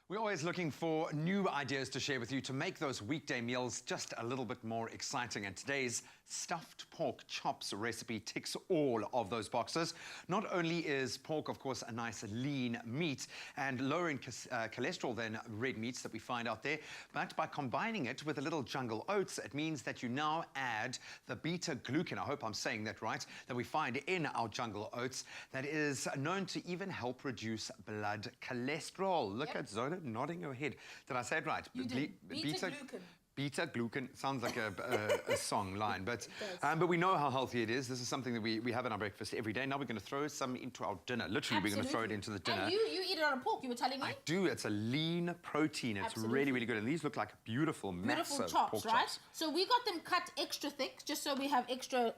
We're always looking for new ideas to share with you to make those weekday meals just a little bit more exciting. And today's stuffed pork chops recipe ticks all of those boxes. Not only is pork, of course, a nice lean meat and lower in cholesterol than red meats that we find out there, but by combining it with a little jungle oats, it means that you now add the beta-glucan, I hope I'm saying that right, that we find in our jungle oats that is known to even help reduce blood cholesterol. Look at Zoda nodding her head. Did I say it right? You did. Beta-glucan. Beta-glucan sounds like a song line, but we know how healthy it is. This is something that we have in our breakfast every day. Now we're going to throw some into our dinner. Literally, we're going to throw it into the dinner. And you eat it on a pork, you were telling me? I do. It's a lean protein. It's really, really good. And these look like beautiful, massive chops, pork right? chops. So we got them cut extra thick, just so we have extra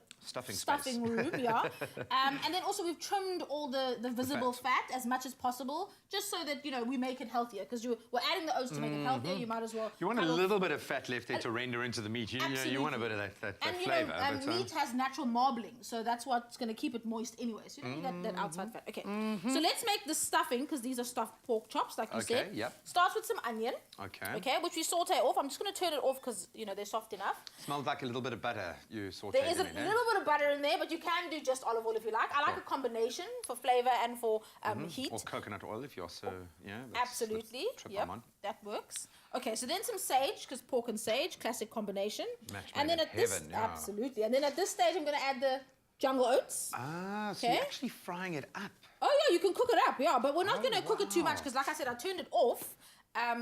stuffing room, yeah. And then also we've trimmed all the visible fat as much as possible, just so that, you know, we make it healthier. Because we're adding the oats to make it healthier. You might as well. You want a little bit of fat left there to render into the meat. You know, you want a bit of that flavour. And meat has natural marbling, so that's what's going to keep it moist anyway. So you don't need that outside fat. Okay. So let's make the stuffing, because these are stuffed pork chops, like you said. Yep. Starts with some onion. Okay. Which we saute off. I'm just going to turn it off because, you know, they're soft enough. Smells like a little bit of butter you saute. There is a little bit of butter in there, but you can do just olive oil if you like. I like a combination for flavour and for heat. Or coconut oil if you're so, yeah. Absolutely. Yep, that works. Okay, so then some sage, because pork and sage, classic combination. And then at this, absolutely. And then at this stage, I'm going to add the jungle oats. Ah, so you're actually frying it up. Oh yeah, you can cook it up, yeah, but we're not going to cook it too much because, like I said, I turned it off.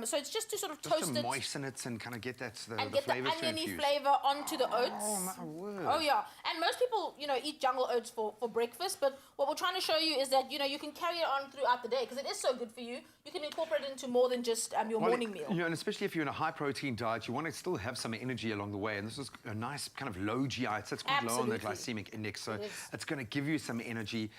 So it's just to sort of toast it. To moisten it and kind of get that the get the oniony flavour onto the oats. Oh, my word. Oh, yeah. And most people, you know, eat jungle oats for breakfast, but what we're trying to show you is that, you know, you can carry it on throughout the day because it is so good for you. You can incorporate it into more than just your morning meal. You know, and especially if you're in a high-protein diet, you want to still have some energy along the way, and this is a nice kind of low GI. It's quite low on the glycemic index, so it's going to give you some energy,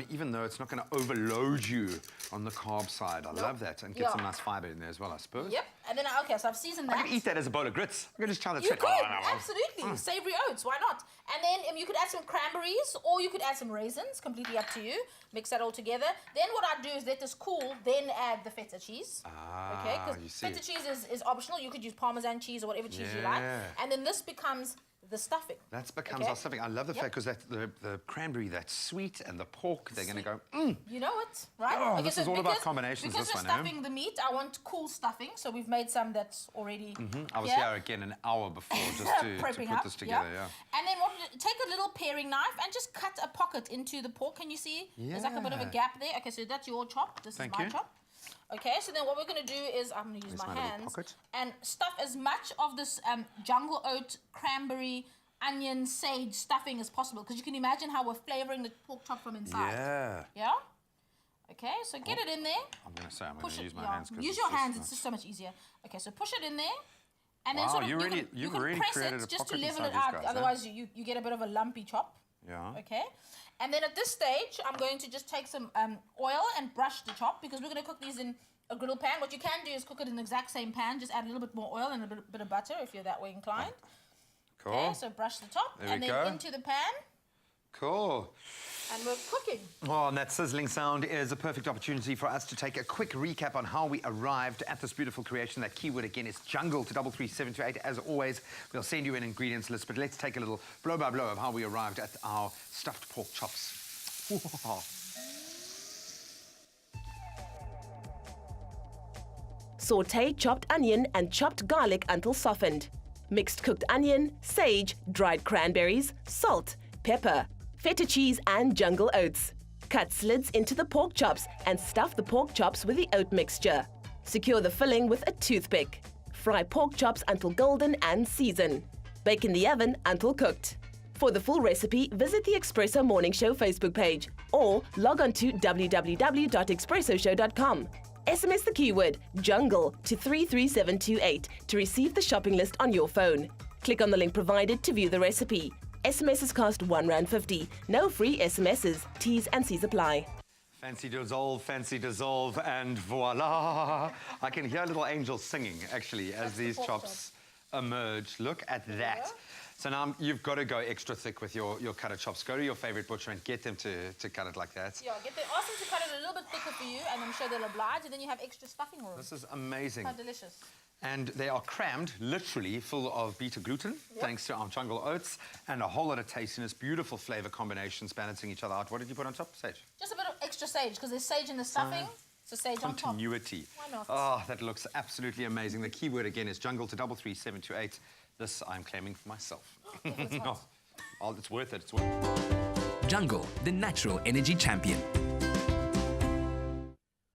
even though it's not going to overload you on the carb side. I love that, and get some nice fibre in there as well, I suppose. Yep, and then, okay, so I've seasoned that. I can eat that as a bowl of grits. I can just try that straight. You could, absolutely. Savoury oats, why not? And then you could add some cranberries, or you could add some raisins, completely up to you. Mix that all together. Then what I do is let this cool, then add the feta cheese. Okay, because feta cheese is optional. You could use Parmesan cheese or whatever cheese you like. And then this becomes the stuffing. That becomes our stuffing. I love the fact because the cranberry, that's sweet, and the pork, they're going to go, You know it, right? Oh, this is all about combinations, because we're stuffing the meat, I want cool stuffing, so we've made some that's already I was here again an hour before just to put this together, And then take a little paring knife and just cut a pocket into the pork. Can you see? There's like a bit of a gap there. Okay, so that's your chop. This is my chop. Okay, so then what we're going to do is I'm going to use my hands and stuff as much of this jungle oat, cranberry, onion, sage stuffing as possible, because you can imagine how we're flavouring the pork chop from inside. Yeah? Okay, so get it in there. I'm going to say I'm going to use my hands. Use your hands, it's just so much easier. Okay, so push it in there. And then sort of you can press it just to level it out, otherwise you get a bit of a lumpy chop. Yeah. Okay. And then at this stage, I'm going to just take some oil and brush the chop, because we're going to cook these in a griddle pan. What you can do is cook it in the exact same pan, just add a little bit more oil and a bit of butter if you're that way inclined. Cool. Okay, so brush the top and then into the pan. Cool. And we're cooking. Oh, and that sizzling sound is a perfect opportunity for us to take a quick recap on how we arrived at this beautiful creation. That keyword again is jungle to 33728. As always, we'll send you an ingredients list, but let's take a little blow by blow of how we arrived at our stuffed pork chops. Sauté chopped onion and chopped garlic until softened. Mixed cooked onion, sage, dried cranberries, salt, pepper, feta cheese and jungle oats. Cut slids into the pork chops and stuff the pork chops with the oat mixture. Secure the filling with a toothpick. Fry pork chops until golden and season. Bake in the oven until cooked. For the full recipe, visit the Expresso Morning Show Facebook page or log on to www.expressoshow.com. SMS the keyword jungle to 33728 to receive the shopping list on your phone. Click on the link provided to view the recipe. SMSs cost R1.50. No free SMSs. T's and C's apply. Fancy dissolve, and voila! I can hear little angels singing, actually, as these chops emerge. Look at that. So now you've got to go extra thick with your cut of chops. Go to your favorite butcher and get them to cut it like that. Yeah, ask them to cut it a little bit thicker for you, and I'm sure they'll oblige, and then you have extra stuffing room. This is amazing. How delicious. And they are crammed, literally, full of beta-gluten, thanks to our jungle oats, and a whole lot of tastiness, beautiful flavor combinations balancing each other out. What did you put on top? Sage? Just a bit of extra sage, because there's sage in the stuffing, so sage on top. Continuity. Why not? Oh, that looks absolutely amazing. The key word again is jungle to 33728. This I'm claiming for myself. It's hot. Oh, it's worth it. It's worth it. Jungle, the natural energy champion.